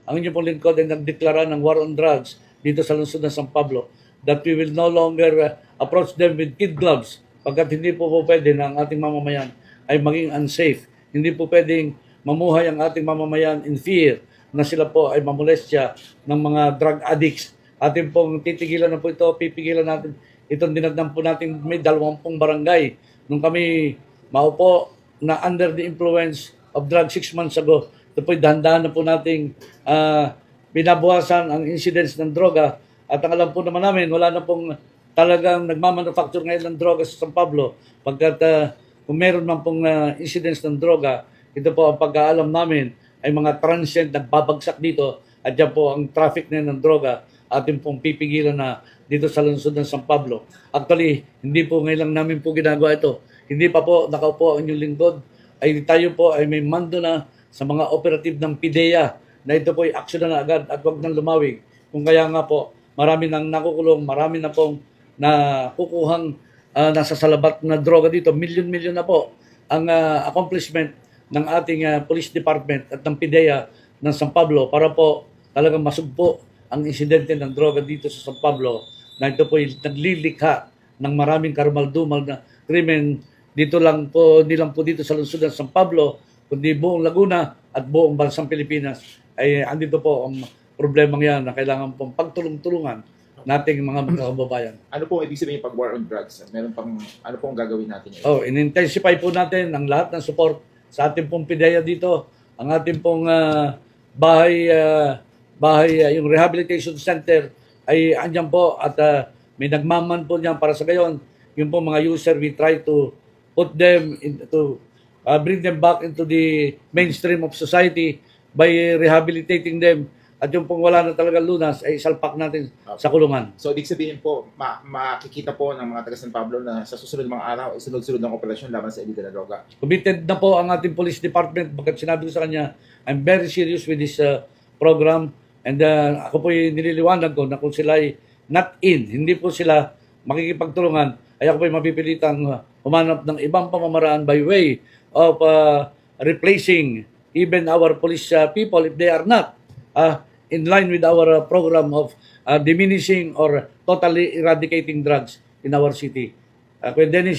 ang inyong pong lingkod ay nagdeklara ng war on drugs dito sa lungsod ng San Pablo, that we will no longer approach them with kid gloves pagkat hindi po pwede na ang ating mamamayan ay maging unsafe. Hindi po pwedeng mamuhay ang ating mamamayan in fear na sila po ay mamolestya ng mga drug addicts. Atin pong titigilan na po ito, pipigilan natin. Itong dinagdan po natin may 20 barangay. Nung kami maupo na under the influence of drug 6 months ago, ito po'y dahan-dahan na po nating binabawasan ang incidence ng droga. At ang alam po naman namin, wala na pong talagang nagmamanufacture ngayon ng droga sa San Pablo. Pagkat kung meron man pong incidence ng droga, ito po ang pagkaalam namin ay mga transient nagbabagsak dito at yan po ang traffic na ng droga atin pong pipigilan na dito sa lungsod ng San Pablo. Actually, hindi po ngayon lang namin po ginagawa ito. Hindi pa po nakaupo ang inyong lingkod. Ay tayo po ay may mando na sa mga operative ng PIDEA na ito po ay aksyon na agad at wag nang lumawig. Kung kaya nga po, marami nang nakukulong, marami na pong nakukuhang nasa salabat na droga dito. Milyon-milyon na po ang accomplishment ng ating police department at ng PIDEA ng San Pablo para po talagang masugpo ang insidente ng droga dito sa San Pablo na ito po ay naglilikha ng maraming karumal-dumal na krimen dito lang po, hindi lang po dito sa lungsod ng San Pablo, kundi buong Laguna at buong bansang Pilipinas ay andito po ang problemang yan na kailangan pong pagtulong-tulungan nating mga kababayan. Ano po ibig sabihin pag war on drugs? Meron pang ano pong gagawin natin ngayon? In-intensify po natin ang lahat ng support sa ating pong PIDEA dito. Ang ating pong bahay, yung rehabilitation center ay andyan po at may nagmaman po niyan para sa gayon. Yung po mga user, we try to put them into, bring them back into the mainstream of society by rehabilitating them. At yung pong wala na talaga lunas ay salpak natin sa kulungan. So ibig sabihin po, makikita po ng mga taga San Pablo na sa susunod mga araw ay sunod-sunod ng operasyon laban sa illegal na droga. Committed na po ang ating police department. Bakit sinabi ko sa kanya, I'm very serious with this program. And ako po nililiwanag ko na kung sila ay not in, hindi po sila makikipagtulungan, ay ako po mapipilitang humanap ng ibang pamamaraan by way of replacing even our police people if they are not in line with our program of diminishing or totally eradicating drugs in our city. Kuya Dennis,